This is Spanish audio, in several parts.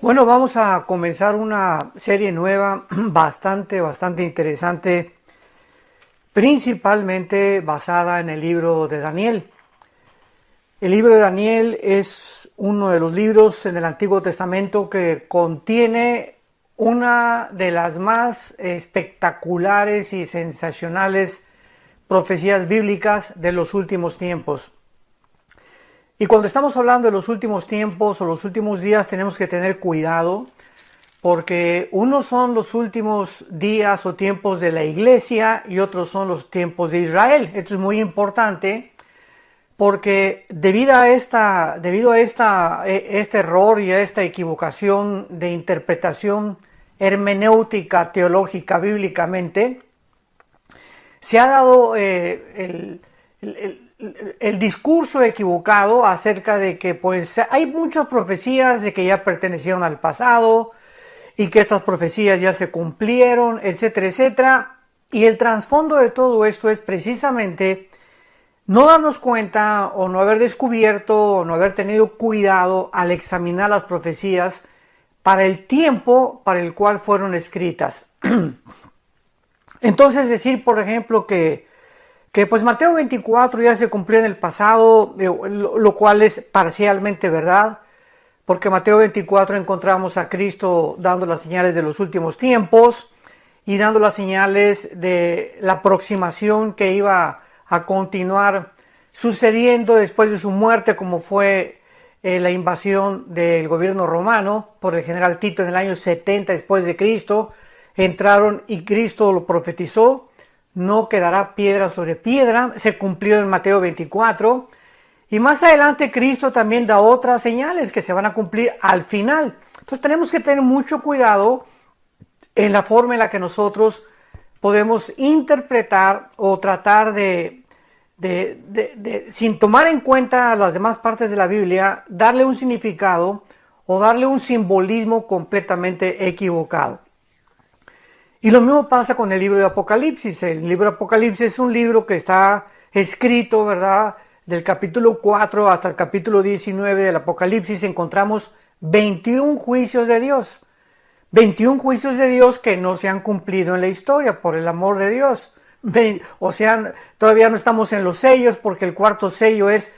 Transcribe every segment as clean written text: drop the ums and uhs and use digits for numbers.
Bueno, vamos a comenzar una serie nueva, bastante interesante, principalmente basada en el libro de Daniel. El libro de Daniel es uno de los libros en el Antiguo Testamento que contiene una de las más espectaculares y sensacionales profecías bíblicas de los últimos tiempos. Y cuando estamos hablando de los últimos tiempos o los últimos días, tenemos que tener cuidado, porque unos son los últimos días o tiempos de la iglesia y otros son los tiempos de Israel. Esto es muy importante porque debido a este error y a esta equivocación de interpretación hermenéutica, teológica, bíblicamente, se ha dado el discurso equivocado acerca de que pues hay muchas profecías de que ya pertenecieron al pasado y que estas profecías ya se cumplieron, etcétera, etcétera. Y el trasfondo de todo esto es precisamente no darnos cuenta o no haber descubierto o no haber tenido cuidado al examinar las profecías para el tiempo para el cual fueron escritas. Entonces decir, por ejemplo, que pues Mateo 24 ya se cumplió en el pasado, lo cual es parcialmente verdad, porque en Mateo 24 encontramos a Cristo dando las señales de los últimos tiempos y dando las señales de la aproximación que iba a continuar sucediendo después de su muerte, como fue la invasión del gobierno romano por el general Tito en el año 70 después de Cristo. Entraron y Cristo lo profetizó. No quedará piedra sobre piedra, se cumplió en Mateo 24, y más adelante Cristo también da otras señales que se van a cumplir al final. Entonces tenemos que tener mucho cuidado en la forma en la que nosotros podemos interpretar o tratar de sin tomar en cuenta las demás partes de la Biblia, darle un significado o darle un simbolismo completamente equivocado. Y lo mismo pasa con el libro de Apocalipsis. El libro de Apocalipsis es un libro que está escrito, ¿verdad? Del capítulo 4 hasta el capítulo 19 del Apocalipsis encontramos 21 juicios de Dios. 21 juicios de Dios que no se han cumplido en la historia, por el amor de Dios. O sea, todavía no estamos en los sellos, porque el cuarto sello es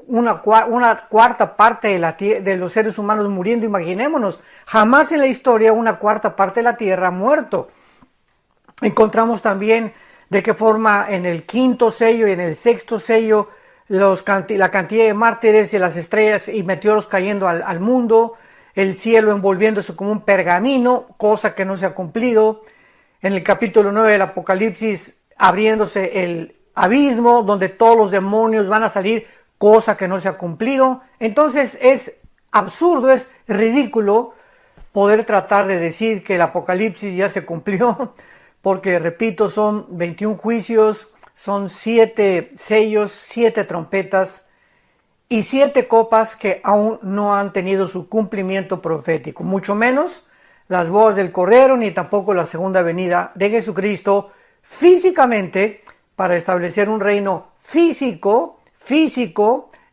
una cuarta parte de los seres humanos muriendo. Imaginémonos, jamás en la historia una cuarta parte de la tierra ha muerto. Encontramos también de qué forma en el quinto sello y en el sexto sello la cantidad de mártires y las estrellas y meteoros cayendo al mundo, el cielo envolviéndose como un pergamino, cosa que no se ha cumplido. En el capítulo 9 del Apocalipsis abriéndose el abismo donde todos los demonios van a salir, cosa que no se ha cumplido. Entonces es absurdo, es ridículo poder tratar de decir que el Apocalipsis ya se cumplió, porque repito, son 21 juicios, son 7 sellos, 7 trompetas y 7 copas que aún no han tenido su cumplimiento profético, mucho menos las bodas del Cordero, ni tampoco la segunda venida de Jesucristo físicamente para establecer un reino físico,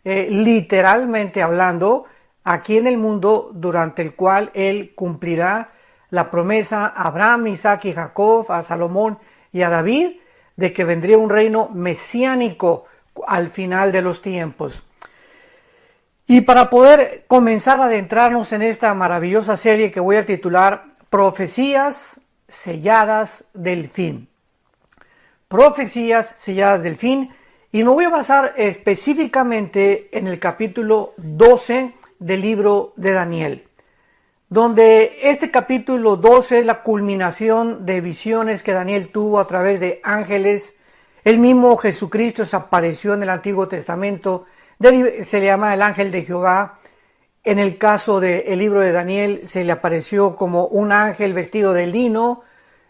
literalmente hablando, aquí en el mundo, durante el cual Él cumplirá la promesa a Abraham, Isaac y Jacob, a Salomón y a David, de que vendría un reino mesiánico al final de los tiempos. Y para poder comenzar a adentrarnos en esta maravillosa serie que voy a titular Profecías selladas del fin. Profecías selladas del fin. Y me voy a basar específicamente en el capítulo 12 del libro de Daniel, donde este capítulo 12 es la culminación de visiones que Daniel tuvo a través de ángeles. El mismo Jesucristo se apareció en el Antiguo Testamento, se le llama el ángel de Jehová. En el caso del libro de Daniel se le apareció como un ángel vestido de lino.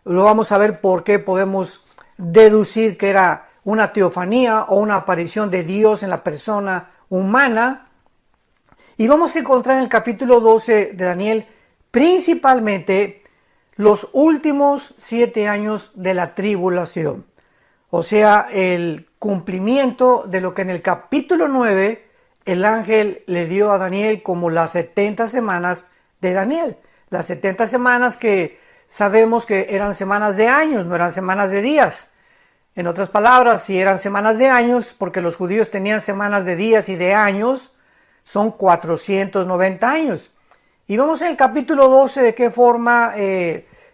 Lo vamos a ver por qué podemos deducir que era una teofanía o una aparición de Dios en la persona humana. Y vamos a encontrar en el capítulo 12 de Daniel principalmente los últimos 7 años de la tribulación. O sea, el cumplimiento de lo que en el capítulo 9 el ángel le dio a Daniel como las 70 semanas de Daniel. Las 70 semanas que sabemos que eran semanas de años, no eran semanas de días. En otras palabras, si eran semanas de años, porque los judíos tenían semanas de días y de años, son 490 años. Y vemos en el capítulo 12 de qué forma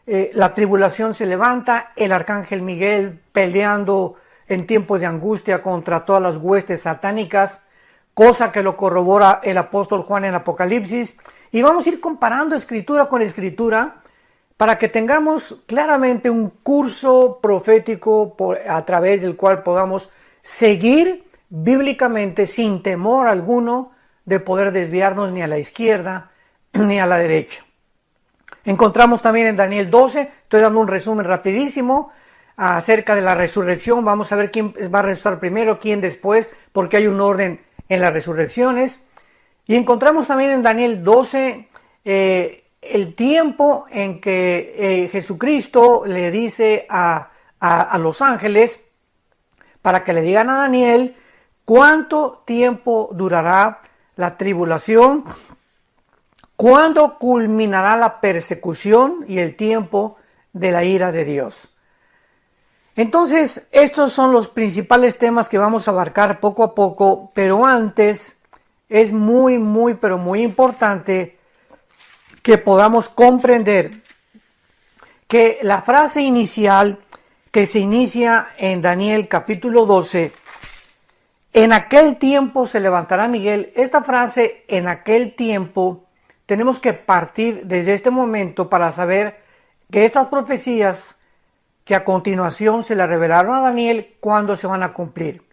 la tribulación se levanta, el arcángel Miguel peleando en tiempos de angustia contra todas las huestes satánicas, cosa que lo corrobora el apóstol Juan en Apocalipsis. Y vamos a ir comparando escritura con escritura para que tengamos claramente un curso profético a través del cual podamos seguir bíblicamente sin temor alguno de poder desviarnos ni a la izquierda ni a la derecha. Encontramos también en Daniel 12, estoy dando un resumen rapidísimo acerca de la resurrección. Vamos a ver quién va a resucitar primero, quién después, porque hay un orden en las resurrecciones. Y encontramos también en Daniel 12 el tiempo en que Jesucristo le dice a los ángeles para que le digan a Daniel cuánto tiempo durará la tribulación, cuándo culminará la persecución y el tiempo de la ira de Dios. Entonces, estos son los principales temas que vamos a abarcar poco a poco, pero antes es pero muy importante que podamos comprender que la frase inicial que se inicia en Daniel capítulo 12, en aquel tiempo se levantará Miguel, esta frase, en aquel tiempo, tenemos que partir desde este momento para saber que estas profecías que a continuación se le revelaron a Daniel, ¿cuándo se van a cumplir?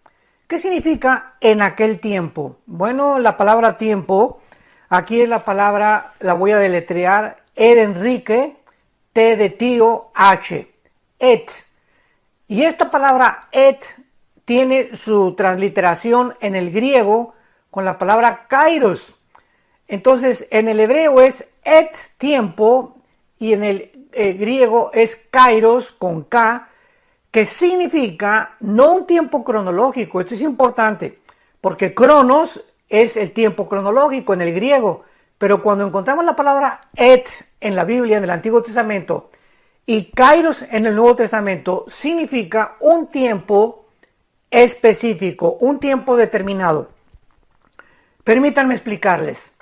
¿Qué significa en aquel tiempo? Bueno, la palabra tiempo, aquí es la palabra, la voy a deletrear, E de Enrique, T de tío, H, et. Y esta palabra et tiene su transliteración en el griego con la palabra kairos. Entonces, en el hebreo es et, tiempo, y en el griego es kairos, con K, que significa no un tiempo cronológico. Esto es importante, porque cronos es el tiempo cronológico en el griego, pero cuando encontramos la palabra et en la Biblia, en el Antiguo Testamento, y kairos en el Nuevo Testamento, significa un tiempo específico, un tiempo determinado. Permítanme explicarles.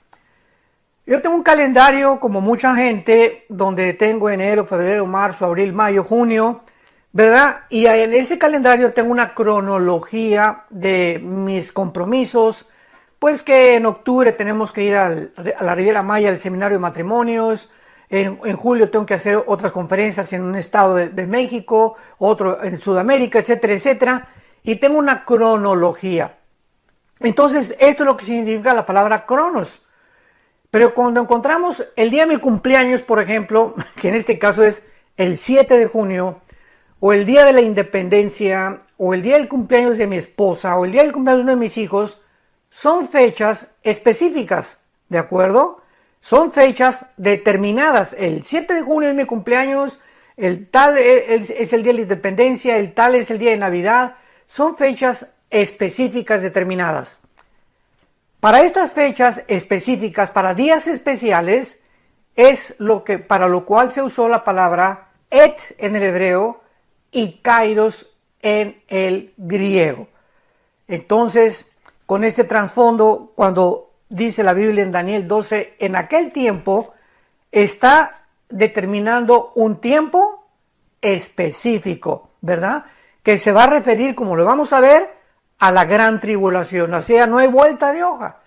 Yo tengo un calendario, como mucha gente, donde tengo enero, febrero, marzo, abril, mayo, junio, ¿verdad? Y en ese calendario tengo una cronología de mis compromisos, pues que en octubre tenemos que ir a la Riviera Maya, al seminario de matrimonios. En julio tengo que hacer otras conferencias en un estado de México, otro en Sudamérica, etcétera, etcétera. Y tengo una cronología. Entonces, esto es lo que significa la palabra cronos. Pero cuando encontramos el día de mi cumpleaños, por ejemplo, que en este caso es el 7 de junio, o el día de la independencia, o el día del cumpleaños de mi esposa, o el día del cumpleaños de uno de mis hijos, son fechas específicas, ¿de acuerdo? Son fechas determinadas. El 7 de junio es mi cumpleaños, el tal es el día de la independencia, el tal es el día de Navidad. Son fechas específicas determinadas. Para estas fechas específicas, para días especiales, es para lo cual se usó la palabra et en el hebreo y kairos en el griego. Entonces, con este trasfondo, cuando dice la Biblia en Daniel 12, en aquel tiempo, está determinando un tiempo específico, ¿verdad? Que se va a referir, como lo vamos a ver, a la gran tribulación. O sea, no hay vuelta de hoja.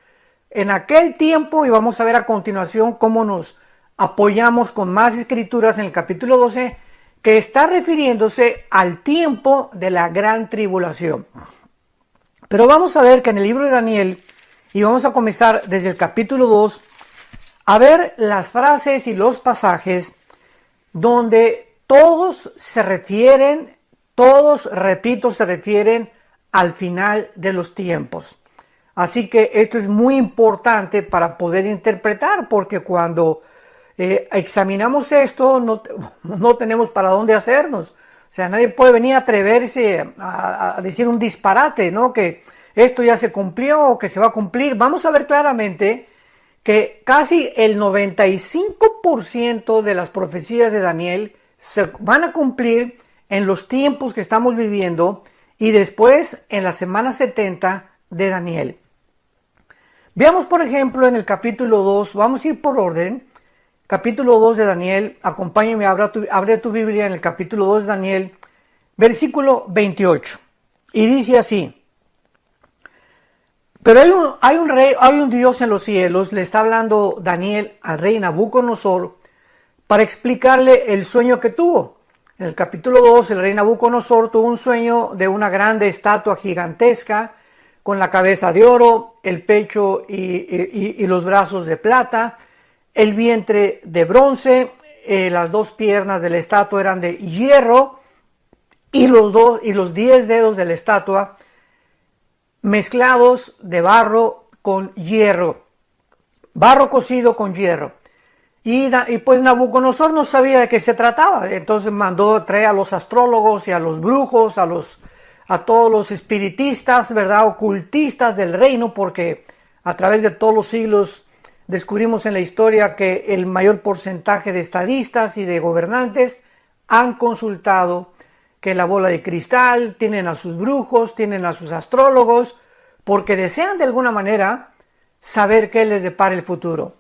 En aquel tiempo, y vamos a ver a continuación cómo nos apoyamos con más escrituras en el capítulo 12, que está refiriéndose al tiempo de la gran tribulación. Pero vamos a ver que en el libro de Daniel, y vamos a comenzar desde el capítulo 2, a ver las frases y los pasajes donde todos se refieren, se refieren al final de los tiempos. Así que esto es muy importante para poder interpretar, porque cuando examinamos esto no tenemos para dónde hacernos. O sea, nadie puede venir a atreverse a decir un disparate, ¿no? Que esto ya se cumplió o que se va a cumplir. Vamos a ver claramente que casi el 95% de las profecías de Daniel se van a cumplir en los tiempos que estamos viviendo y después en la semana 70 de Daniel. Veamos, por ejemplo, en el capítulo 2, vamos a ir por orden. Capítulo 2 de Daniel, acompáñame, abre tu Biblia en el capítulo 2 de Daniel, versículo 28. Y dice así: pero hay un Dios en los cielos, le está hablando Daniel al rey Nabucodonosor para explicarle el sueño que tuvo. En el capítulo 2, el rey Nabucodonosor tuvo un sueño de una grande estatua gigantesca con la cabeza de oro, el pecho y los brazos de plata, el vientre de bronce, las dos piernas de la estatua eran de hierro y los 10 dedos de la estatua mezclados de barro con hierro, barro cocido con hierro. Y pues Nabucodonosor no sabía de qué se trataba, entonces mandó traer a los astrólogos y a los brujos, a todos los espiritistas, ¿verdad?, ocultistas del reino, porque a través de todos los siglos descubrimos en la historia que el mayor porcentaje de estadistas y de gobernantes han consultado que la bola de cristal, tienen a sus brujos, tienen a sus astrólogos, porque desean de alguna manera saber qué les depara el futuro.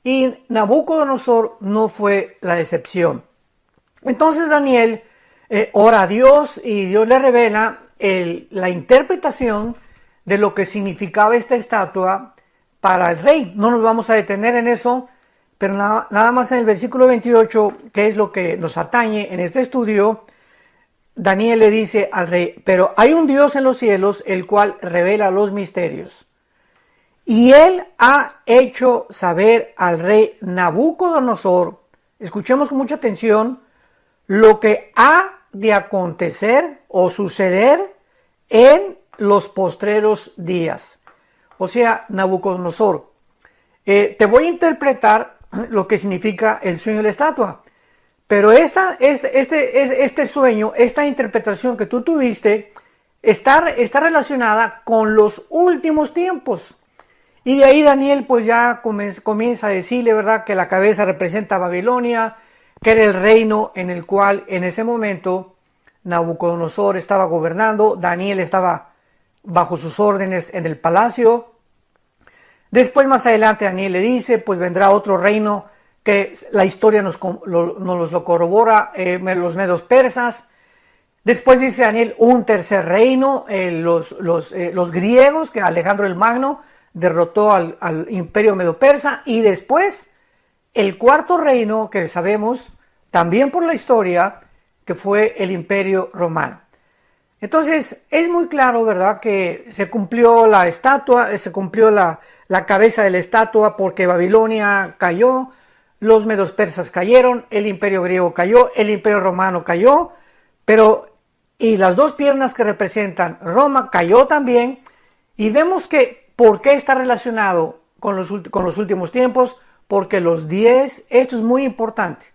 Y Nabucodonosor no fue la excepción. Entonces Daniel ora a Dios y Dios le revela la interpretación de lo que significaba esta estatua para el rey. No nos vamos a detener en eso, pero nada más en el versículo 28, que es lo que nos atañe en este estudio, Daniel le dice al rey: pero hay un Dios en los cielos, el cual revela los misterios. Y él ha hecho saber al rey Nabucodonosor, escuchemos con mucha atención, lo que ha de acontecer o suceder en los postreros días. O sea, Nabucodonosor, te voy a interpretar lo que significa el sueño de la estatua. Pero este sueño, esta interpretación que tú tuviste, está relacionada con los últimos tiempos. Y de ahí Daniel pues ya comienza a decirle, ¿verdad?, que la cabeza representa a Babilonia, que era el reino en el cual en ese momento Nabucodonosor estaba gobernando, Daniel estaba bajo sus órdenes en el palacio. Después, más adelante, Daniel le dice, pues vendrá otro reino que la historia nos lo corrobora, los medos persas. Después dice Daniel un tercer reino, los griegos, que Alejandro el Magno derrotó al imperio medo persa, y después el cuarto reino que sabemos también por la historia, que fue el imperio romano. Entonces es muy claro, ¿verdad?, que se cumplió la estatua, se cumplió la cabeza de la estatua, porque Babilonia cayó, los medos persas cayeron, el imperio griego cayó, el imperio romano cayó, y las dos piernas que representan Roma cayó también. Y vemos que ¿por qué está relacionado con los últimos tiempos? Porque los 10, esto es muy importante,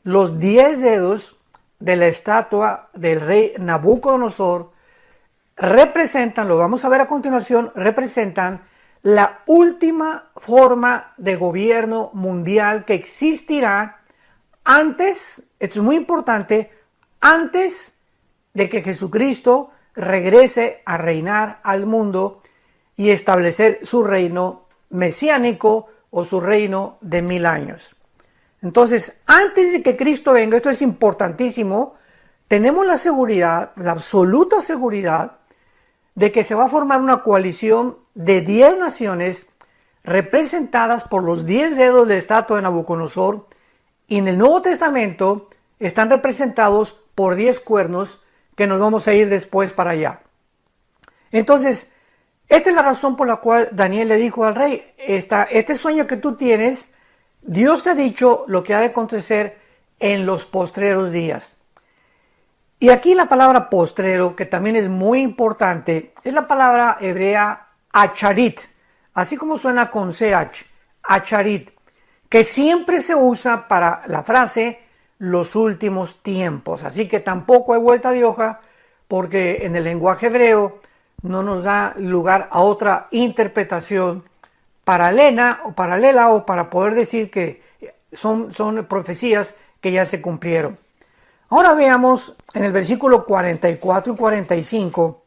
los 10 dedos de la estatua del rey Nabucodonosor representan, lo vamos a ver a continuación, representan la última forma de gobierno mundial que existirá antes, esto es muy importante, antes de que Jesucristo regrese a reinar al mundo y establecer su reino mesiánico o su reino de 1000 años. Entonces, antes de que Cristo venga, esto es importantísimo, tenemos la seguridad, la absoluta seguridad, de que se va a formar una coalición de 10 naciones representadas por los 10 dedos de la estatua de Nabucodonosor, y en el Nuevo Testamento están representados por 10 cuernos, que nos vamos a ir después para allá. Entonces, esta es la razón por la cual Daniel le dijo al rey: este sueño que tú tienes, Dios te ha dicho lo que ha de acontecer en los postreros días. Y aquí la palabra postrero, que también es muy importante, es la palabra hebrea acharit, así como suena con ch, acharit, que siempre se usa para la frase los últimos tiempos. Así que tampoco hay vuelta de hoja, porque en el lenguaje hebreo no nos da lugar a otra interpretación paralela o para poder decir que son profecías que ya se cumplieron. Ahora veamos en el versículo 44 y 45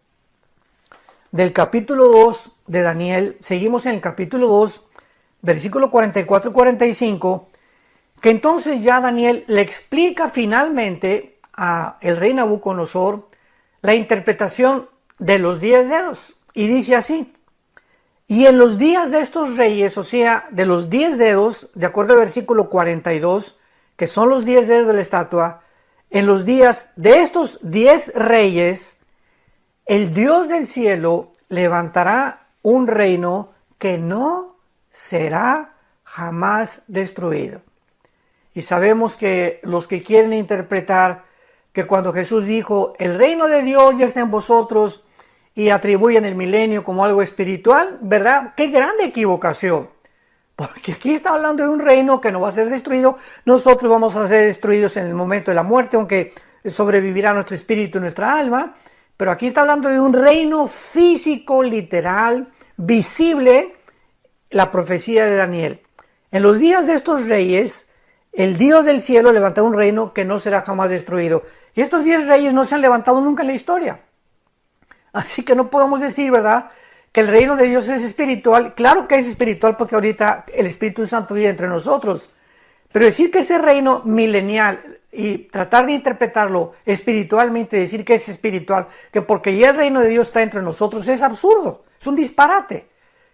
del capítulo 2 de Daniel. Seguimos en el capítulo 2, versículo 44 y 45, que entonces ya Daniel le explica finalmente a el rey Nabucodonosor la interpretación de los 10 dedos. Y dice así: y en los días de estos reyes, o sea, de los 10 dedos, de acuerdo al versículo 42, que son los 10 dedos de la estatua, en los días de estos 10 reyes, el Dios del cielo levantará un reino que no será jamás destruido. Y sabemos que los que quieren interpretar que cuando Jesús dijo, el reino de Dios ya está en vosotros, y atribuyen el milenio como algo espiritual, ¿verdad? ¡Qué grande equivocación! Porque aquí está hablando de un reino que no va a ser destruido. Nosotros vamos a ser destruidos en el momento de la muerte, aunque sobrevivirá nuestro espíritu y nuestra alma. Pero aquí está hablando de un reino físico, literal, visible, la profecía de Daniel. En los días de estos reyes, el Dios del cielo levantará un reino que no será jamás destruido. Y estos 10 reyes no se han levantado nunca en la historia. Así que no podemos decir, ¿verdad?, que el reino de Dios es espiritual. Claro que es espiritual porque ahorita el Espíritu Santo vive entre nosotros. Pero decir que ese reino milenial y tratar de interpretarlo espiritualmente, decir que es espiritual, que porque ya el reino de Dios está entre nosotros, es absurdo, es un disparate.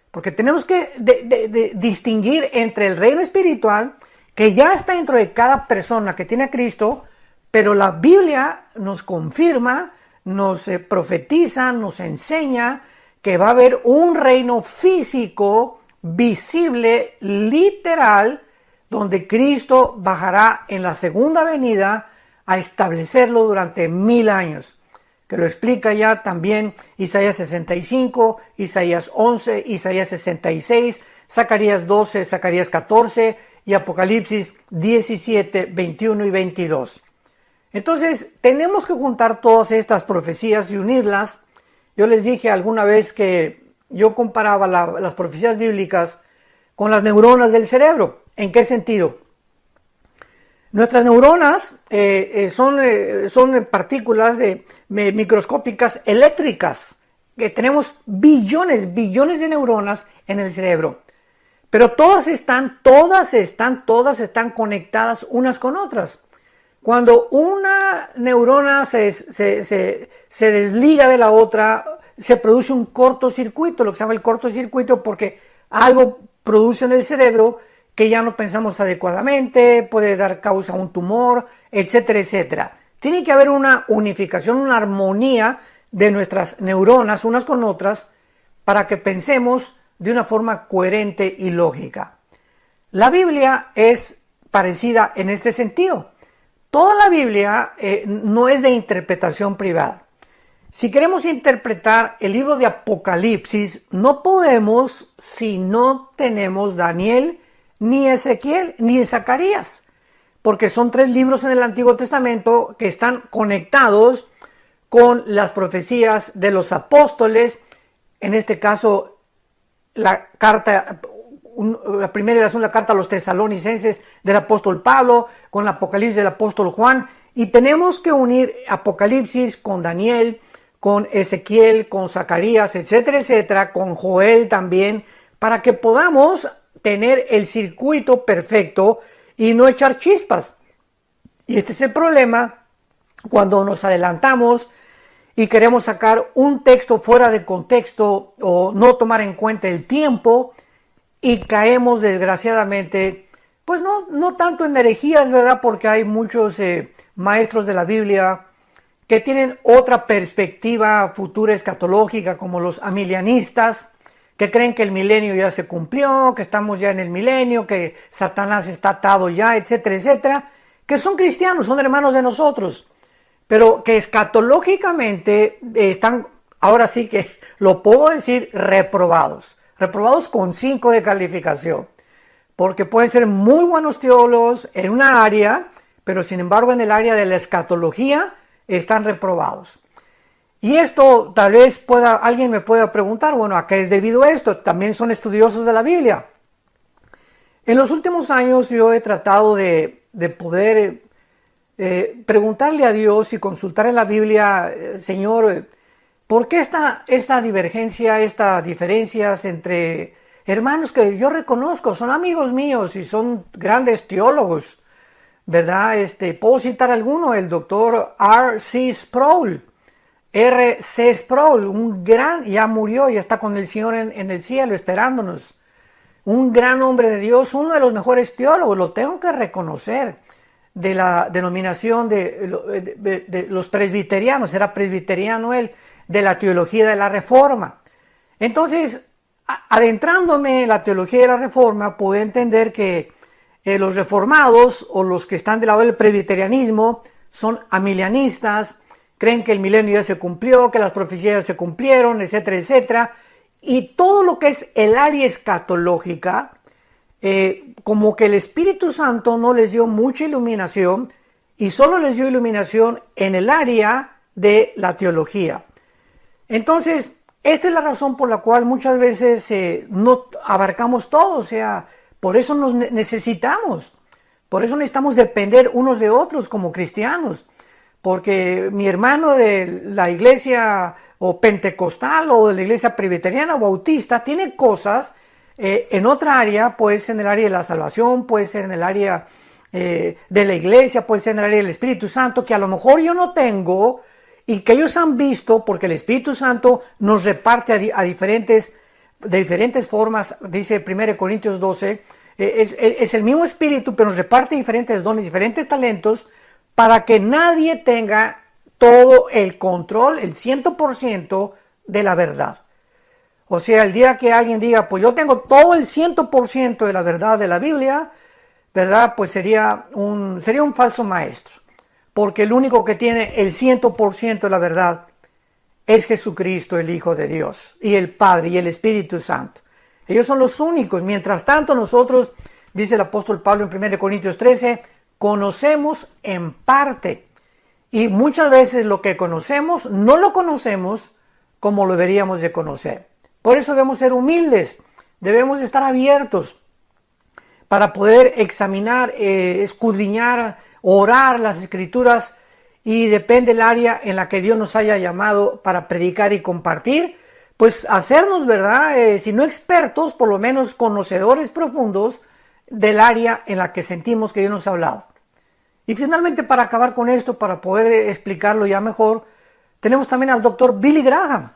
Porque tenemos que distinguir entre el reino espiritual, que ya está dentro de cada persona que tiene a Cristo, pero la Biblia nos confirma, nos profetiza, nos enseña que va a haber un reino físico, visible, literal, donde Cristo bajará en la segunda venida a establecerlo durante 1000 años. Que lo explica ya también Isaías 65, Isaías 11, Isaías 66, Zacarías 12, Zacarías 14 y Apocalipsis 17, 21 y 22. Entonces, tenemos que juntar todas estas profecías y unirlas. Yo les dije alguna vez que yo comparaba las profecías bíblicas con las neuronas del cerebro. ¿En qué sentido? Nuestras neuronas son partículas microscópicas eléctricas, que tenemos billones de neuronas en el cerebro. Pero todas están conectadas unas con otras. Cuando una neurona se desliga de la otra, se produce un cortocircuito, lo que se llama el cortocircuito, porque algo produce en el cerebro que ya no pensamos adecuadamente, puede dar causa a un tumor, etcétera, etcétera. Tiene que haber una unificación, una armonía de nuestras neuronas unas con otras para que pensemos de una forma coherente y lógica. La Biblia es parecida en este sentido. Toda la Biblia no es de interpretación privada. Si queremos interpretar el libro de Apocalipsis, no podemos si no tenemos Daniel, ni Ezequiel, ni Zacarías, porque son 3 libros en el Antiguo Testamento que están conectados con las profecías de los apóstoles. En este caso, la primera y la segunda carta a los tesalonicenses del apóstol Pablo, con el Apocalipsis del apóstol Juan, y tenemos que unir Apocalipsis con Daniel, con Ezequiel, con Zacarías, etcétera, etcétera, con Joel también, para que podamos tener el circuito perfecto y no echar chispas. Y este es el problema cuando nos adelantamos y queremos sacar un texto fuera de contexto o no tomar en cuenta el tiempo, y caemos desgraciadamente, pues no tanto en herejías, ¿verdad? Porque hay muchos maestros de la Biblia que tienen otra perspectiva futura escatológica, como los amilianistas, que creen que el milenio ya se cumplió, que estamos ya en el milenio, que Satanás está atado ya, etcétera, etcétera, que son cristianos, son hermanos de nosotros, pero que escatológicamente están, ahora sí que lo puedo decir, reprobados con 5 de calificación, porque pueden ser muy buenos teólogos en una área, pero sin embargo en el área de la escatología están reprobados. Y esto tal vez alguien me pueda preguntar, bueno, ¿a qué es debido a esto? También son estudiosos de la Biblia. En los últimos años yo he tratado de poder preguntarle a Dios y consultar en la Biblia, Señor, ¿por qué esta divergencia, estas diferencias entre hermanos que yo reconozco, son amigos míos y son grandes teólogos, ¿verdad? Puedo citar alguno, el doctor R.C. Sproul, R.C. Sproul, un gran, ya murió, ya está con el Señor en el cielo esperándonos. Un gran hombre de Dios, uno de los mejores teólogos, lo tengo que reconocer, de la denominación de los presbiterianos, era presbiteriano él, de la teología de la Reforma. Entonces, adentrándome en la teología de la Reforma, pude entender que los reformados o los que están del lado del presbiterianismo son amilianistas, creen que el milenio ya se cumplió, que las profecías ya se cumplieron, etcétera, etcétera. Y todo lo que es el área escatológica, como que el Espíritu Santo no les dio mucha iluminación y solo les dio iluminación en el área de la teología. Entonces, esta es la razón por la cual muchas veces no abarcamos todo, o sea, por eso nos necesitamos, por eso necesitamos depender unos de otros como cristianos, porque mi hermano de la iglesia o pentecostal o de la iglesia presbiteriana o bautista tiene cosas en otra área, puede ser en el área de la salvación, puede ser en el área de la iglesia, puede ser en el área del Espíritu Santo, que a lo mejor yo no tengo y que ellos han visto, porque el Espíritu Santo nos reparte de diferentes formas, dice 1 Corintios 12, es el mismo Espíritu, pero nos reparte diferentes dones, diferentes talentos, para que nadie tenga todo el control, el 100% de la verdad. O sea, el día que alguien diga, pues yo tengo todo el 100% de la verdad de la Biblia, ¿verdad? Pues sería un falso maestro. Porque el único que tiene el 100% de la verdad es Jesucristo, el Hijo de Dios, y el Padre y el Espíritu Santo. Ellos son los únicos. Mientras tanto, nosotros, dice el apóstol Pablo en 1 Corintios 13, conocemos en parte. Y muchas veces lo que conocemos, no lo conocemos como lo deberíamos de conocer. Por eso debemos ser humildes, debemos estar abiertos para poder examinar, escudriñar, orar las Escrituras, y depende del área en la que Dios nos haya llamado para predicar y compartir, pues hacernos, ¿verdad? Si no expertos, por lo menos conocedores profundos del área en la que sentimos que Dios nos ha hablado. Y finalmente, para acabar con esto, para poder explicarlo ya mejor, tenemos también al doctor Billy Graham.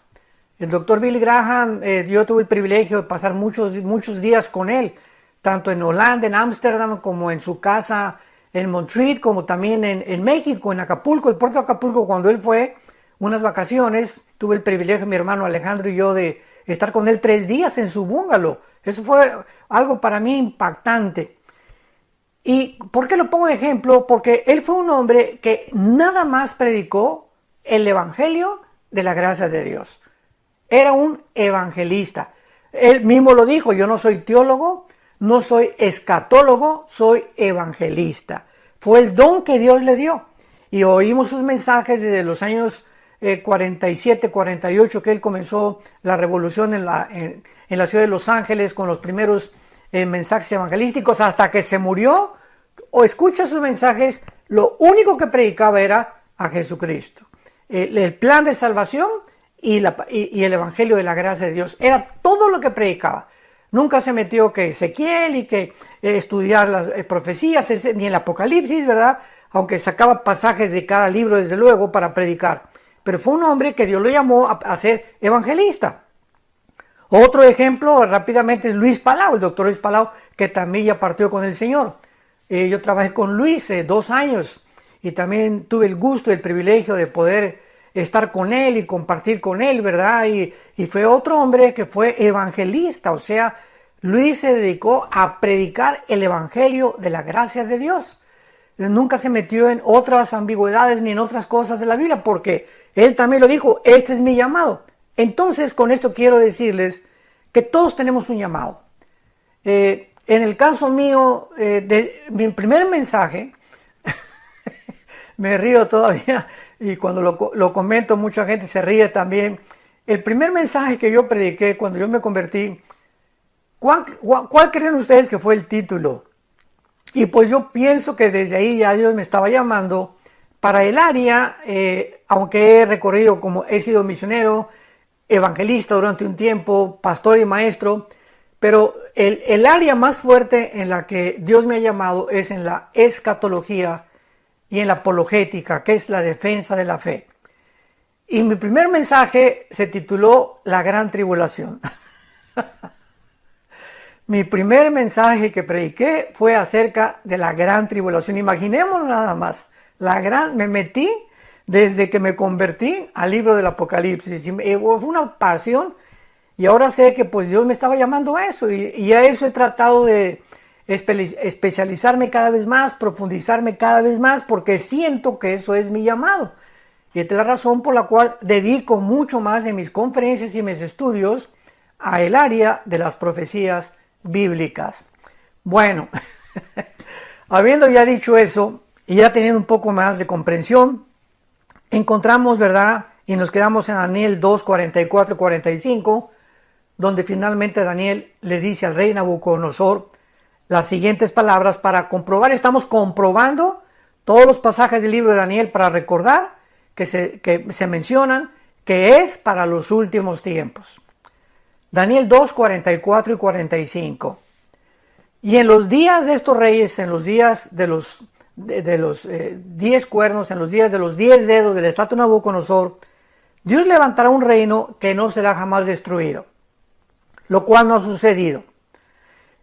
El doctor Billy Graham, yo tuve el privilegio de pasar muchos días con él, tanto en Holanda, en Ámsterdam, como en su casa en Montreal, como también en México, en Acapulco, el puerto de Acapulco. Cuando él fue unas vacaciones, tuve el privilegio, mi hermano Alejandro y yo, de estar con él 3 días en su bungalow. Eso fue algo para mí impactante. ¿Y por qué lo pongo de ejemplo? Porque él fue un hombre que nada más predicó el evangelio de la gracia de Dios. Era un evangelista. Él mismo lo dijo, yo no soy teólogo, no soy escatólogo, soy evangelista. Fue el don que Dios le dio. Y oímos sus mensajes desde los años 47, 48, que él comenzó la revolución en la ciudad de Los Ángeles con los primeros mensajes evangelísticos, hasta que se murió. O escucha sus mensajes, lo único que predicaba era a Jesucristo. El plan de salvación y el evangelio de la gracia de Dios. Era todo lo que predicaba. Nunca se metió que Ezequiel y que estudiar las profecías, ni el Apocalipsis, ¿verdad? Aunque sacaba pasajes de cada libro, desde luego, para predicar. Pero fue un hombre que Dios lo llamó a ser evangelista. Otro ejemplo rápidamente es Luis Palau, el doctor Luis Palau, que también ya partió con el Señor. Yo trabajé con Luis 2 años y también tuve el gusto y el privilegio de poder estar con él y compartir con él, ¿verdad? Y fue otro hombre que fue evangelista, o sea, Luis se dedicó a predicar el evangelio de la gracia de Dios. Nunca se metió en otras ambigüedades ni en otras cosas de la Biblia, porque él también lo dijo, este es mi llamado. Entonces, con esto quiero decirles que todos tenemos un llamado. En el caso mío, de mi primer mensaje, me río todavía, y cuando lo comento mucha gente se ríe también. El primer mensaje que yo prediqué cuando yo me convertí, ¿cuál creen ustedes que fue el título? Y pues yo pienso que desde ahí ya Dios me estaba llamando para el área, aunque he recorrido, como he sido misionero, evangelista durante un tiempo, pastor y maestro, pero el área más fuerte en la que Dios me ha llamado es en la escatología y en la apologética, que es la defensa de la fe. Y mi primer mensaje se tituló La Gran Tribulación. Mi primer mensaje que prediqué fue acerca de la Gran Tribulación. Imaginémonos nada más, me metí desde que me convertí al libro del Apocalipsis. Fue una pasión y ahora sé que pues Dios me estaba llamando a eso y a eso he tratado de especializarme cada vez más, profundizarme cada vez más, porque siento que eso es mi llamado. Y esta es la razón por la cual dedico mucho más de mis conferencias y mis estudios a el área de las profecías bíblicas. Bueno, habiendo ya dicho eso y ya teniendo un poco más de comprensión, encontramos, ¿verdad? Y nos quedamos en Daniel 2, 44 y 45, donde finalmente Daniel le dice al rey Nabucodonosor las siguientes palabras para comprobar. Estamos comprobando todos los pasajes del libro de Daniel para recordar que se mencionan que es para los últimos tiempos. Daniel 2, 44 y 45. Y en los días de estos reyes, en los días de los 10 cuernos, en los días de los 10 dedos del estatua de Nabucodonosor, Dios levantará un reino que no será jamás destruido, lo cual no ha sucedido.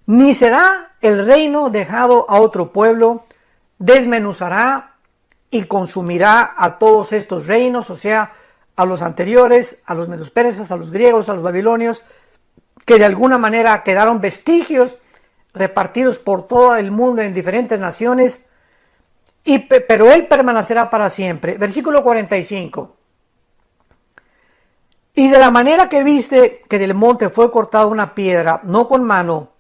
Ni será el reino dejado a otro pueblo, desmenuzará y consumirá a todos estos reinos, o sea, a los anteriores, a los medos persas, a los griegos, a los babilonios, que de alguna manera quedaron vestigios repartidos por todo el mundo en diferentes naciones, pero él permanecerá para siempre. Versículo 45. Y de la manera que viste que del monte fue cortada una piedra, no con mano,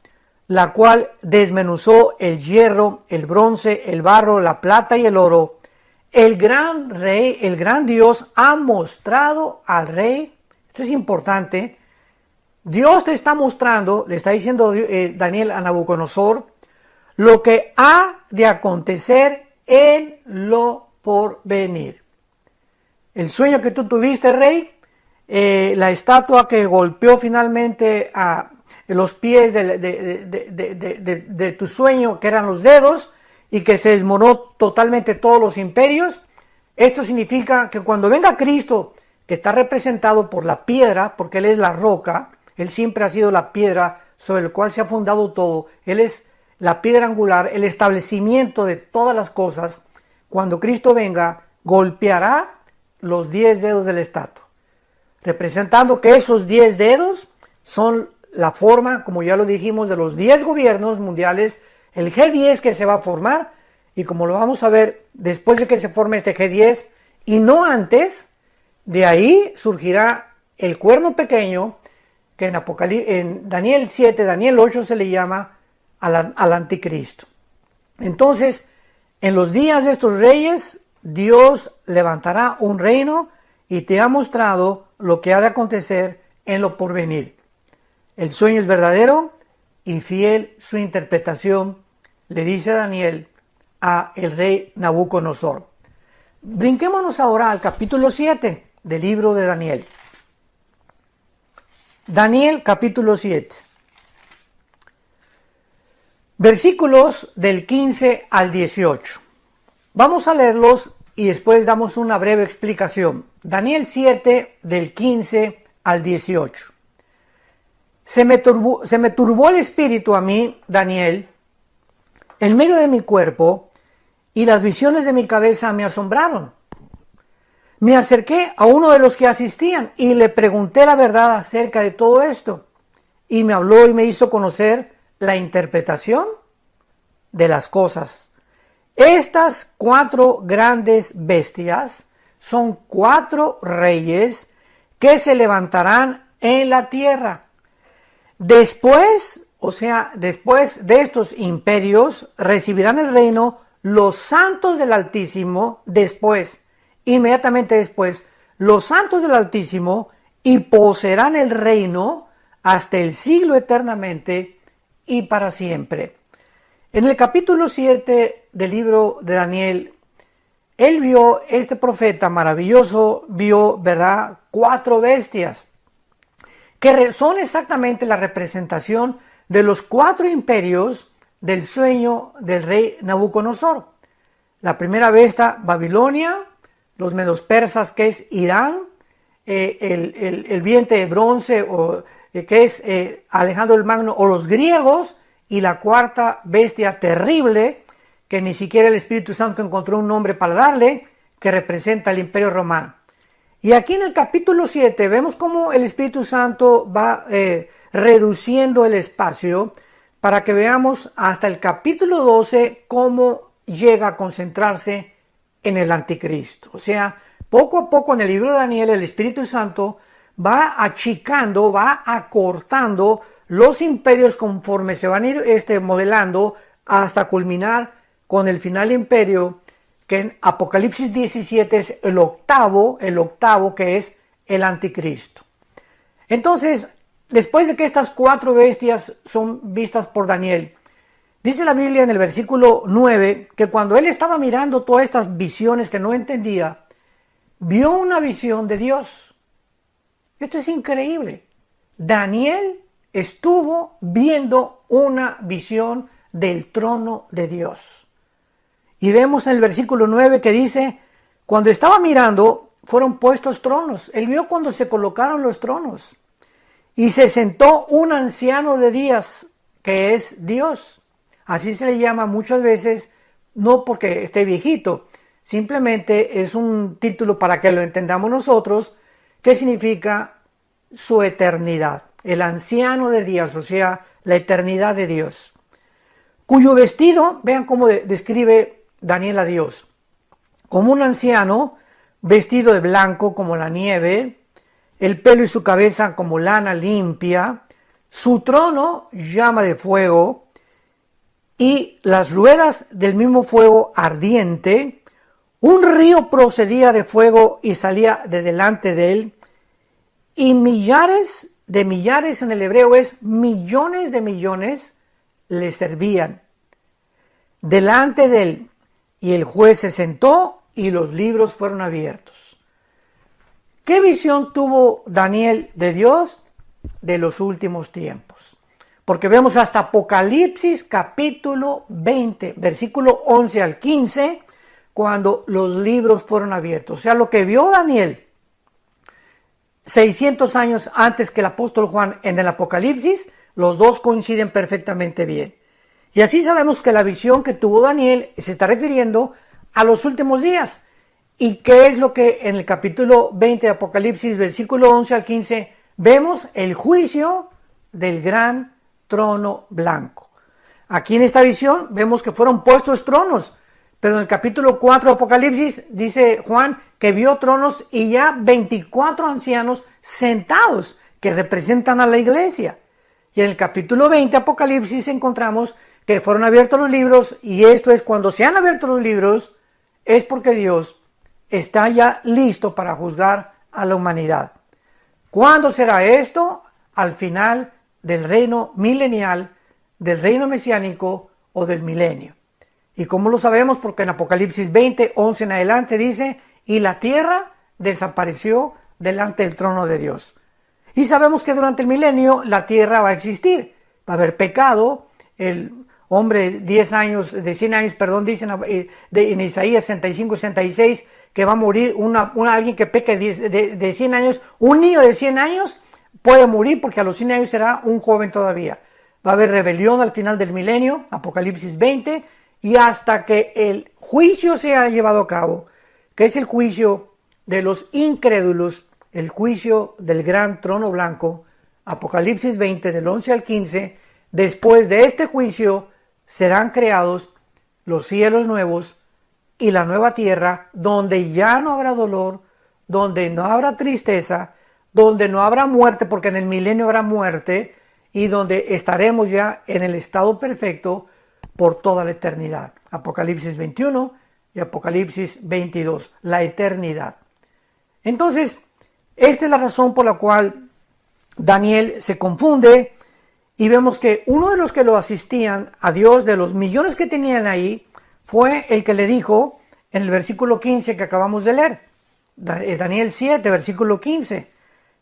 la cual desmenuzó el hierro, el bronce, el barro, la plata y el oro, el gran rey, el gran Dios ha mostrado al rey. Esto es importante. Dios te está mostrando, le está diciendo Daniel a Nabucodonosor, lo que ha de acontecer en lo porvenir. El sueño que tú tuviste, rey, la estatua que golpeó finalmente a los pies de tu sueño, que eran los dedos, y que se desmoronó totalmente todos los imperios. Esto significa que cuando venga Cristo, que está representado por la piedra, porque Él es la roca, Él siempre ha sido la piedra sobre la cual se ha fundado todo, Él es la piedra angular, el establecimiento de todas las cosas. Cuando Cristo venga, golpeará los 10 dedos del estatua, representando que esos 10 dedos son la forma, como ya lo dijimos, de los 10 gobiernos mundiales, el G10 que se va a formar, y como lo vamos a ver después de que se forme este G10, y no antes, de ahí surgirá el cuerno pequeño, que en Daniel 7, Daniel 8 se le llama al anticristo. Entonces, en los días de estos reyes, Dios levantará un reino y te ha mostrado lo que ha de acontecer en lo porvenir. El sueño es verdadero y fiel su interpretación, le dice Daniel a el rey Nabucodonosor. Brinquémonos ahora al capítulo 7 del libro de Daniel. Daniel capítulo 7. Versículos del 15 al 18. Vamos a leerlos y después damos una breve explicación. Daniel 7 del 15 al 18. Se me turbó el espíritu a mí, Daniel, en medio de mi cuerpo, y las visiones de mi cabeza me asombraron. Me acerqué a uno de los que asistían y le pregunté la verdad acerca de todo esto. Y me habló y me hizo conocer la interpretación de las cosas. Estas 4 grandes bestias son 4 reyes que se levantarán en la tierra. Después de estos imperios, recibirán el reino los santos del Altísimo después, inmediatamente después, los santos del Altísimo y poseerán el reino hasta el siglo eternamente y para siempre. En el capítulo 7 del libro de Daniel, él vio, este profeta maravilloso, vio, ¿verdad?, 4 bestias, que son exactamente la representación de los 4 imperios del sueño del rey Nabucodonosor. La primera bestia, Babilonia, los medos persas, que es Irán, el vientre de bronce, que es Alejandro el Magno, o los griegos, y la cuarta bestia terrible, que ni siquiera el Espíritu Santo encontró un nombre para darle, que representa el Imperio Romano. Y aquí en el capítulo 7 vemos cómo el Espíritu Santo va reduciendo el espacio para que veamos hasta el capítulo 12 cómo llega a concentrarse en el anticristo. O sea, poco a poco en el libro de Daniel el Espíritu Santo va achicando, va acortando los imperios conforme se van a ir modelando hasta culminar con el final imperio, que en Apocalipsis 17 es el octavo que es el anticristo. Entonces, después de que estas 4 bestias son vistas por Daniel, dice la Biblia en el versículo 9 que cuando él estaba mirando todas estas visiones que no entendía, vio una visión de Dios. Esto es increíble. Daniel estuvo viendo una visión del trono de Dios. Y vemos en el versículo 9 que dice, cuando estaba mirando, fueron puestos tronos. Él vio cuando se colocaron los tronos. Y se sentó un anciano de días, que es Dios. Así se le llama muchas veces, no porque esté viejito, simplemente es un título para que lo entendamos nosotros, que significa su eternidad. El anciano de días, o sea, la eternidad de Dios. Cuyo vestido, vean cómo describe Daniel a Dios, como un anciano, vestido de blanco como la nieve, el pelo y su cabeza como lana limpia, su trono llama de fuego, y las ruedas del mismo fuego ardiente, un río procedía de fuego y salía de delante de él, y millares de millares en el hebreo es millones de millones, le servían delante de él, y el juez se sentó y los libros fueron abiertos. ¿Qué visión tuvo Daniel de Dios? De los últimos tiempos. Porque vemos hasta Apocalipsis capítulo 20, versículo 11 al 15, cuando los libros fueron abiertos. O sea, lo que vio Daniel 600 años antes que el apóstol Juan en el Apocalipsis, los dos coinciden perfectamente bien. Y así sabemos que la visión que tuvo Daniel se está refiriendo a los últimos días. ¿Y qué es lo que en el capítulo 20 de Apocalipsis, versículo 11 al 15, vemos? El juicio del gran trono blanco. Aquí en esta visión vemos que fueron puestos tronos, pero en el capítulo 4 de Apocalipsis dice Juan que vio tronos y ya 24 ancianos sentados que representan a la iglesia. Y en el capítulo 20 de Apocalipsis encontramos que fueron abiertos los libros, y esto es cuando se han abierto los libros, es porque Dios está ya listo para juzgar a la humanidad. ¿Cuándo será esto? Al final del reino milenial, del reino mesiánico o del milenio. ¿Y cómo lo sabemos? Porque en Apocalipsis 20, 11 en adelante dice, y la tierra desapareció delante del trono de Dios. Y sabemos que durante el milenio la tierra va a existir, va a haber pecado. El hombre de 100 años, dicen en Isaías 65, 66, que va a morir alguien que peque de 100 años, un niño de 100 años puede morir porque a los 100 años será un joven todavía. Va a haber rebelión al final del milenio, Apocalipsis 20, y hasta que el juicio sea llevado a cabo, que es el juicio de los incrédulos, el juicio del gran trono blanco, Apocalipsis 20, del 11 al 15, después de este juicio serán creados los cielos nuevos y la nueva tierra, donde ya no habrá dolor, donde no habrá tristeza, donde no habrá muerte, porque en el milenio habrá muerte, y donde estaremos ya en el estado perfecto por toda la eternidad. Apocalipsis 21, y Apocalipsis 22, la eternidad. Entonces, esta es la razón por la cual Daniel se confunde y vemos que uno de los que lo asistían a Dios, de los millones que tenían ahí, fue el que le dijo en el versículo 15 que acabamos de leer, Daniel 7, versículo 15,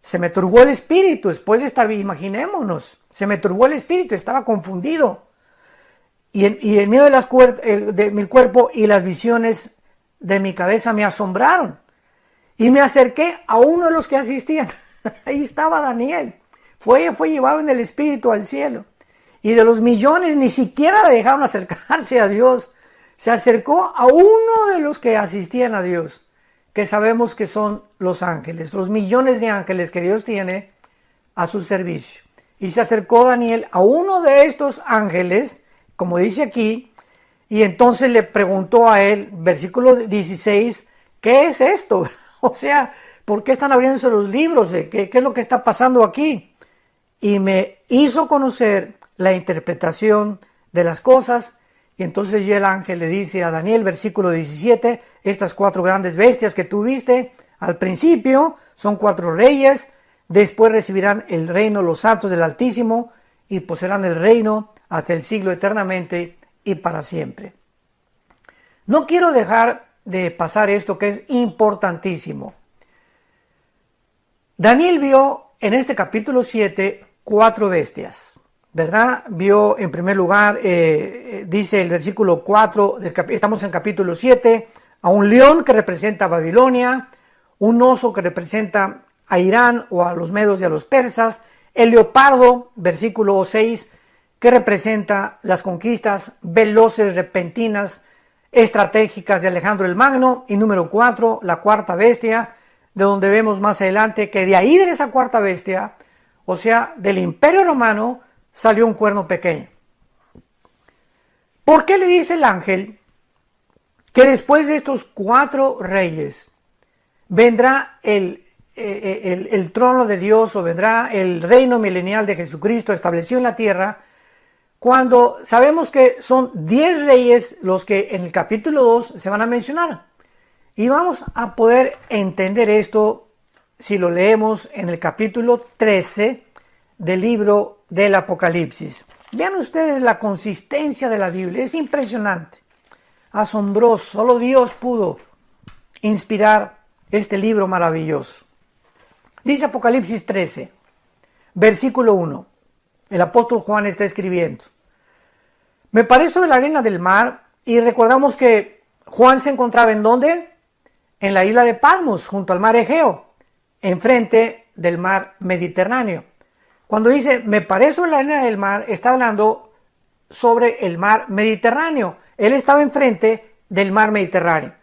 se me turbó el espíritu, después de esta, imaginémonos, se me turbó el espíritu, estaba confundido, y el miedo de mi cuerpo y las visiones de mi cabeza me asombraron, y me acerqué a uno de los que asistían, ahí estaba Daniel, fue llevado en el espíritu al cielo, y de los millones ni siquiera le dejaron acercarse a Dios, se acercó a uno de los que asistían a Dios, que sabemos que son los ángeles, los millones de ángeles que Dios tiene a su servicio. Y se acercó Daniel a uno de estos ángeles, como dice aquí, y entonces le preguntó a él, versículo 16, ¿qué es esto? O sea, ¿por qué están abriéndose los libros? ¿Qué es lo que está pasando aquí? Y me hizo conocer la interpretación de las cosas. Y entonces ya el ángel le dice a Daniel, versículo 17, estas 4 grandes bestias que tú viste al principio son 4 reyes, después recibirán el reino los santos del Altísimo y poseerán el reino hasta el siglo eternamente y para siempre. No quiero dejar de pasar esto que es importantísimo. Daniel vio en este capítulo 7 4 bestias. ¿Verdad? Vio en primer lugar, dice el versículo 4, estamos en capítulo 7, a un león que representa a Babilonia, un oso que representa a Irán o a los medos y a los persas, el leopardo, versículo 6, que representa las conquistas veloces, repentinas, estratégicas de Alejandro el Magno, y número 4, la cuarta bestia, de donde vemos más adelante que de ahí de esa cuarta bestia, o sea, del Imperio Romano, salió un cuerno pequeño. ¿Por qué le dice el ángel que después de estos 4 reyes vendrá el trono de Dios o vendrá el reino milenial de Jesucristo establecido en la tierra, cuando sabemos que son 10 reyes los que en el capítulo 2 se van a mencionar? Y vamos a poder entender esto si lo leemos en el capítulo 13 del libro del Apocalipsis. Vean ustedes la consistencia de la Biblia, es impresionante, asombroso, solo Dios pudo inspirar este libro maravilloso. Dice Apocalipsis 13, versículo 1, el apóstol Juan está escribiendo: me paré sobre la arena del mar, y recordamos que Juan se encontraba ¿en dónde? En la isla de Patmos, junto al mar Egeo, enfrente del mar Mediterráneo. Cuando dice, me paré sobre la arena del mar, está hablando sobre el mar Mediterráneo. Él estaba enfrente del mar Mediterráneo.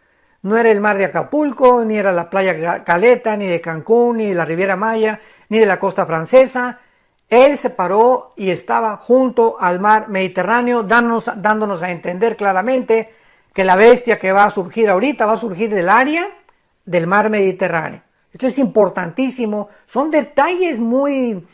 No era el mar de Acapulco, ni era la playa Caleta, ni de Cancún, ni de la Riviera Maya, ni de la costa francesa. Él se paró y estaba junto al mar Mediterráneo, dándonos a entender claramente que la bestia que va a surgir ahorita va a surgir del área del mar Mediterráneo. Esto es importantísimo. Son detalles muy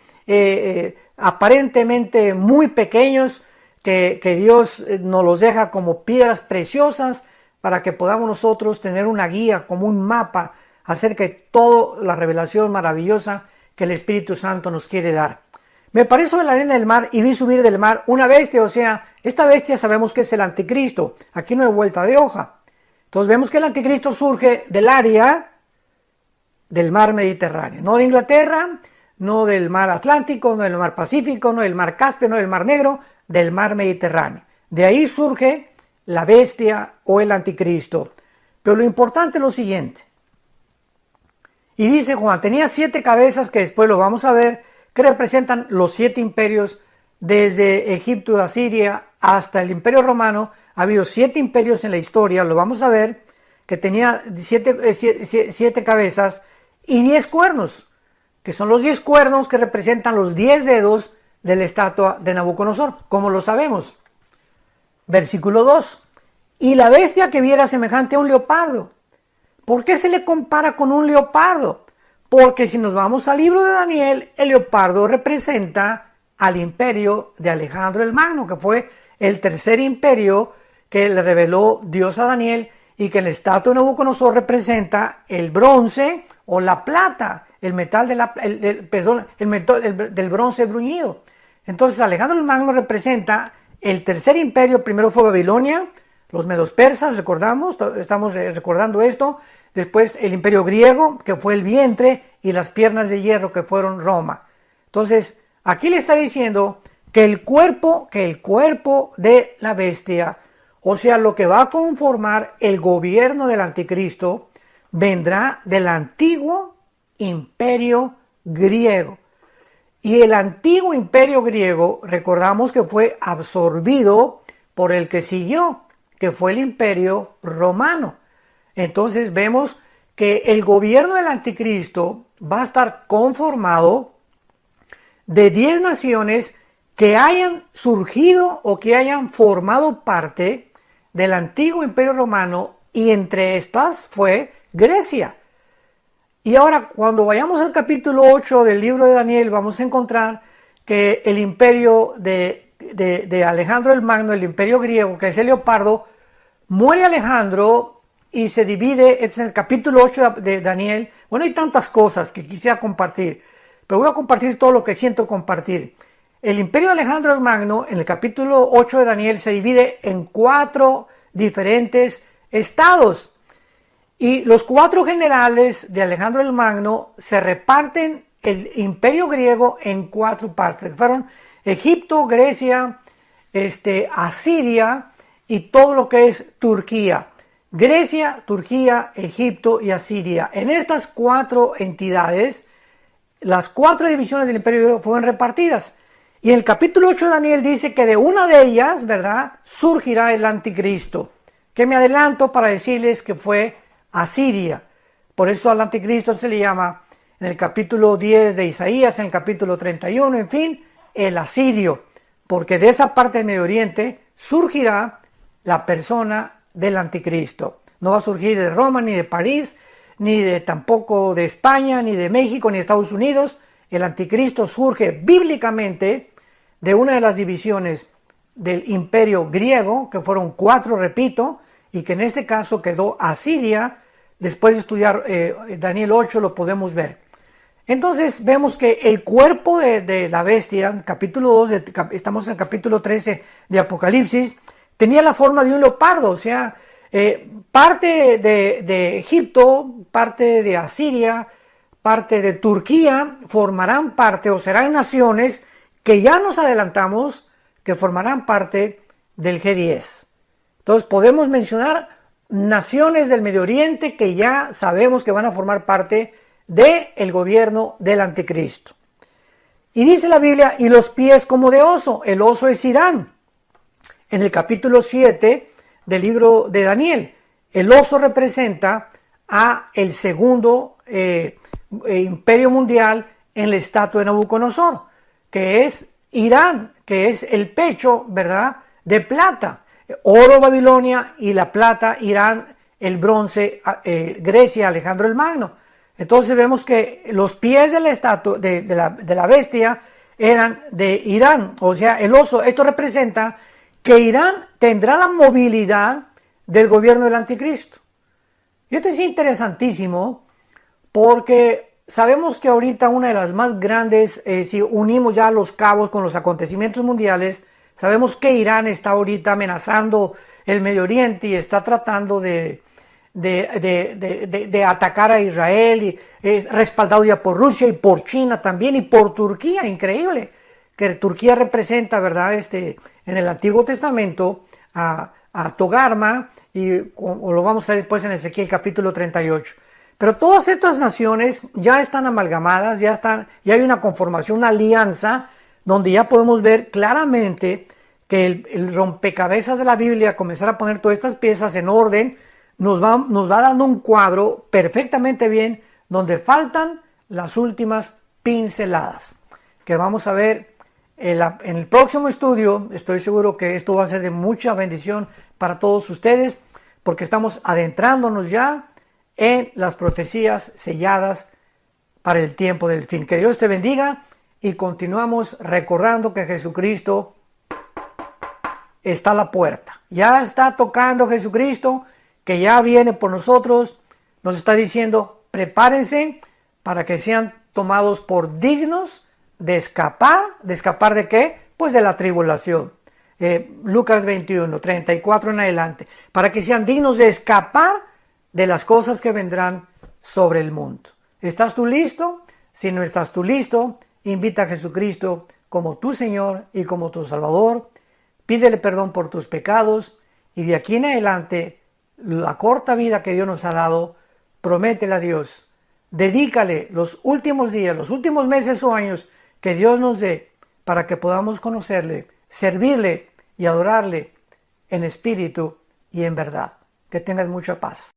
aparentemente muy pequeños que Dios nos los deja como piedras preciosas para que podamos nosotros tener una guía, como un mapa acerca de toda la revelación maravillosa que el Espíritu Santo nos quiere dar. Me paré sobre la arena del mar y vi subir del mar una bestia, o sea, esta bestia sabemos que es el anticristo. Aquí no hay vuelta de hoja. Entonces vemos que el anticristo surge del área del mar Mediterráneo, no de Inglaterra, no del mar Atlántico, no del mar Pacífico, no del mar Caspio, no del mar Negro, del mar Mediterráneo. De ahí surge la bestia o el anticristo. Pero lo importante es lo siguiente. Y dice Juan, tenía 7 cabezas, que después lo vamos a ver, que representan los 7 imperios desde Egipto, Asiria, hasta el Imperio Romano. Ha habido 7 imperios en la historia, lo vamos a ver, que tenía 7 cabezas y 10 cuernos, que son los 10 cuernos que representan los 10 dedos de la estatua de Nabucodonosor, como lo sabemos. Versículo 2. Y la bestia que viera semejante a un leopardo. ¿Por qué se le compara con un leopardo? Porque si nos vamos al libro de Daniel, el leopardo representa al imperio de Alejandro el Magno, que fue el tercer imperio que le reveló Dios a Daniel, y que la estatua de Nabucodonosor representa el bronce o la plata, el metal, el metal del bronce bruñido. Entonces Alejandro el Magno representa el tercer imperio. Primero fue Babilonia, los medos persas, recordamos, estamos recordando esto. Después el imperio griego, que fue el vientre, y las piernas de hierro, que fueron Roma. Entonces, aquí le está diciendo que el cuerpo de la bestia, o sea, lo que va a conformar el gobierno del anticristo, vendrá del antiguo imperio griego. Y el antiguo imperio griego, recordamos que fue absorbido por el que siguió, que fue el imperio romano. Entonces vemos que el gobierno del anticristo va a estar conformado de 10 naciones que hayan surgido o que hayan formado parte del antiguo imperio romano, y entre estas fue Grecia. Y ahora, cuando vayamos al capítulo 8 del libro de Daniel, vamos a encontrar que el imperio de Alejandro el Magno, el imperio griego, que es el leopardo, muere Alejandro y se divide. Es en el capítulo 8 de Daniel. Bueno, hay tantas cosas que quisiera compartir, pero voy a compartir todo lo que siento compartir. El imperio de Alejandro el Magno, en el capítulo 8 de Daniel, se divide en 4 diferentes estados. Y los 4 generales de Alejandro el Magno se reparten el imperio griego en 4 partes. Fueron Egipto, Grecia, Asiria y todo lo que es Turquía. Grecia, Turquía, Egipto y Asiria. En estas 4 entidades, las 4 divisiones del imperio griego fueron repartidas. Y en el capítulo 8 de Daniel dice que de una de ellas, ¿verdad?, surgirá el anticristo. Que me adelanto para decirles que fue Asiria. Por eso al anticristo se le llama en el capítulo 10 de Isaías, en el capítulo 31, en fin, el asirio. Porque de esa parte del Medio Oriente surgirá la persona del anticristo. No va a surgir de Roma, ni de París, ni de tampoco de España, ni de México, ni de Estados Unidos. El anticristo surge bíblicamente de una de las divisiones del imperio griego, que fueron 4, repito, y que en este caso quedó Asiria. Después de estudiar Daniel 8 lo podemos ver. Entonces vemos que el cuerpo de la bestia, capítulo 2, estamos en el capítulo 13 de Apocalipsis, tenía la forma de un leopardo. O sea, parte de Egipto, parte de Asiria, parte de Turquía formarán parte o serán naciones que ya nos adelantamos que formarán parte del G10. Entonces podemos mencionar naciones del Medio Oriente que ya sabemos que van a formar parte del gobierno del anticristo. Y dice la Biblia, y los pies como de oso. El oso es Irán. En el capítulo 7 del libro de Daniel, el oso representa a el segundo imperio mundial en la estatua de Nabucodonosor, que es Irán, que es el pecho, ¿verdad?, de plata. Oro Babilonia y la plata Irán, el bronce Grecia, Alejandro el Magno. Entonces vemos que los pies de la estatua de la bestia eran de Irán, o sea, el oso. Esto representa que Irán tendrá la movilidad del gobierno del anticristo. Y esto es interesantísimo porque sabemos que ahorita una de las más grandes, si unimos ya los cabos con los acontecimientos mundiales, sabemos que Irán está ahorita amenazando el Medio Oriente y está tratando de atacar a Israel, y es respaldado ya por Rusia y por China también y por Turquía. Increíble que Turquía representa, ¿verdad?, en el Antiguo Testamento a Togarma, y lo vamos a ver después en Ezequiel capítulo 38. Pero todas estas naciones ya están amalgamadas, ya hay una conformación, una alianza, donde ya podemos ver claramente que el rompecabezas de la Biblia, comenzar a poner todas estas piezas en orden, nos va dando un cuadro perfectamente bien, donde faltan las últimas pinceladas, que vamos a ver en el próximo estudio. Estoy seguro que esto va a ser de mucha bendición para todos ustedes, porque estamos adentrándonos ya en las profecías selladas para el tiempo del fin. Que Dios te bendiga, y continuamos recordando que Jesucristo está a la puerta. Ya está tocando Jesucristo, que ya viene por nosotros, nos está diciendo, prepárense para que sean tomados por dignos de escapar. ¿De escapar de qué? Pues de la tribulación. Lucas 21, 34 en adelante. Para que sean dignos de escapar de las cosas que vendrán sobre el mundo. ¿Estás tú listo? Si no estás tú listo, invita a Jesucristo como tu Señor y como tu Salvador. Pídele perdón por tus pecados y de aquí en adelante, la corta vida que Dios nos ha dado, prométele a Dios. Dedícale los últimos días, los últimos meses o años que Dios nos dé para que podamos conocerle, servirle y adorarle en espíritu y en verdad. Que tengas mucha paz.